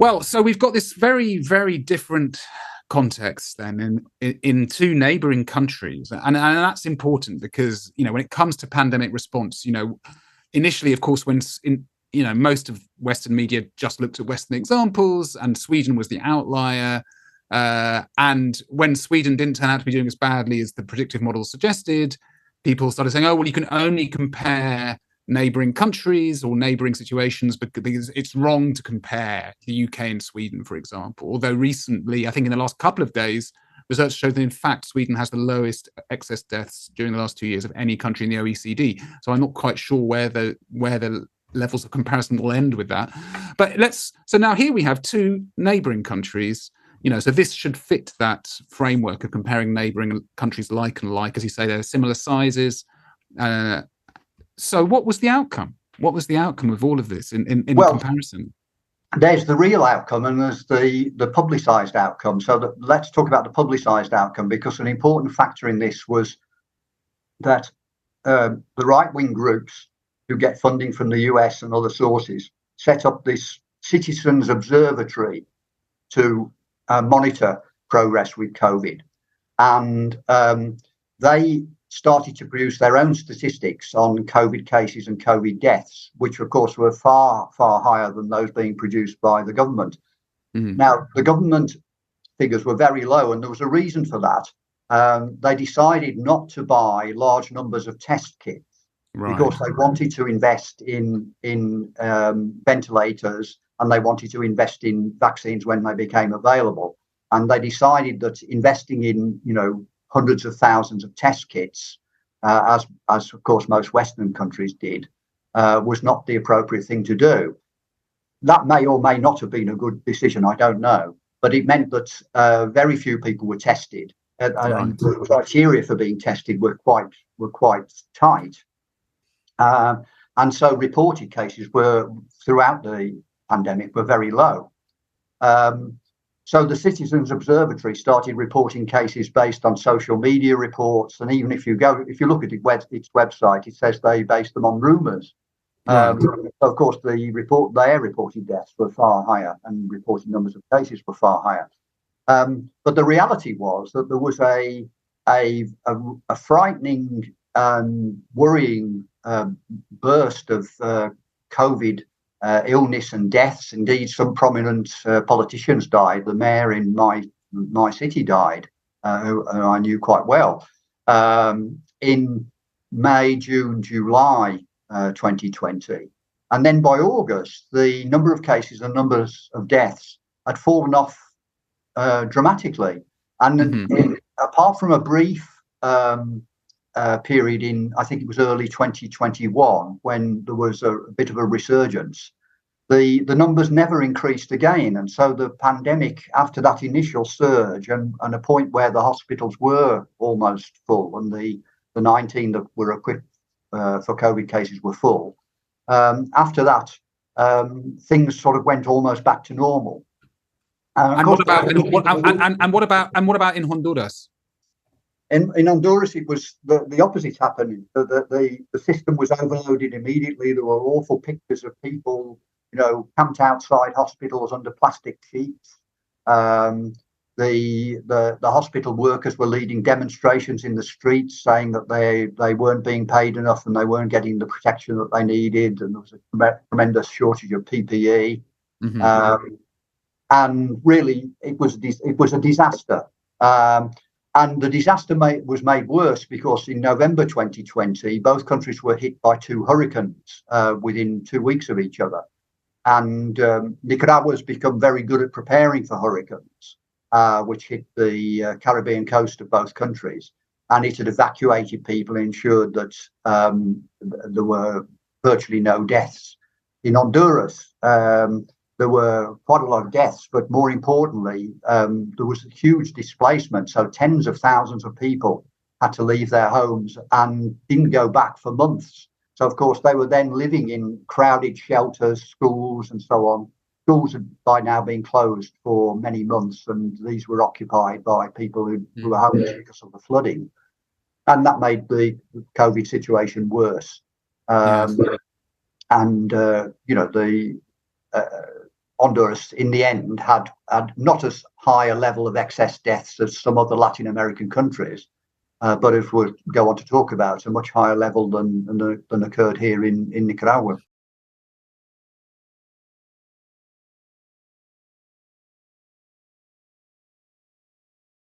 Well, so we've got this very, very different context then in two neighboring countries. And that's important because, when it comes to pandemic response, initially, of course, most of Western media just looked at Western examples and Sweden was the outlier. And when Sweden didn't turn out to be doing as badly as the predictive models suggested, people started saying, oh, well, you can only compare neighboring countries or neighboring situations because it's wrong to compare the UK and Sweden, for example. Although recently, I think in the last couple of days, research showed that in fact Sweden has the lowest excess deaths during the last 2 years of any country in the OECD. So I'm not quite sure where the levels of comparison will end with that. But so now here we have two neighboring countries. So this should fit that framework of comparing neighboring countries like and like. As you say, they're similar sizes. So what was the outcome? What was the outcome of all of this in comparison? There's the real outcome and there's the publicised outcome. So let's talk about the publicised outcome, because an important factor in this was that the right-wing groups who get funding from the US and other sources set up this citizens observatory to monitor progress with COVID. And they started to produce their own statistics on COVID cases and COVID deaths, which of course were far, far higher than those being produced by the government. Mm-hmm. Now, the government figures were very low, and there was a reason for that. They decided not to buy large numbers of test kits because they wanted to invest in ventilators, and they wanted to invest in vaccines when they became available. And they decided that investing in, hundreds of thousands of test kits, as of course most Western countries did, was not the appropriate thing to do. That may or may not have been a good decision, I don't know. But it meant that very few people were tested, and the criteria for being tested were quite tight. And so reported cases were throughout the pandemic were very low. So the Citizens Observatory started reporting cases based on social media reports, and even if you look at its website, it says they based them on rumours. Of course, their reported deaths were far higher, and reported numbers of cases were far higher. But the reality was that there was a frightening and worrying burst of COVID illness and deaths. Indeed, some prominent politicians died. The mayor in my city died, who I knew quite well, in May, June, July 2020. And then by August, the number of cases and numbers of deaths had fallen off dramatically. And apart from a brief period in, I think it was early 2021, when there was a bit of a resurgence, the numbers never increased again. And so the pandemic, after that initial surge and a point where the hospitals were almost full, and the 19 that were equipped for COVID cases were full, after that, things sort of went almost back to normal. And what about in Honduras? In Honduras, it was the opposite happening. The system was overloaded immediately. There were awful pictures of people, camped outside hospitals under plastic sheets. The hospital workers were leading demonstrations in the streets, saying that they weren't being paid enough and they weren't getting the protection that they needed, and there was a tremendous shortage of PPE. And really, it was a disaster. And the disaster was made worse because in November 2020, both countries were hit by two hurricanes within 2 weeks of each other. And Nicaragua has become very good at preparing for hurricanes, which hit the Caribbean coast of both countries. And it had evacuated people and ensured that there were virtually no deaths. In Honduras, there were quite a lot of deaths, but more importantly, there was a huge displacement. So tens of thousands of people had to leave their homes and didn't go back for months. So, of course, they were then living in crowded shelters, schools, and so on. Schools had by now been closed for many months, and these were occupied by people who were homeless because of the flooding. And that made the COVID situation worse. Honduras, in the end, had not as high a level of excess deaths as some other Latin American countries, but if we go on to talk about a much higher level than occurred here in Nicaragua.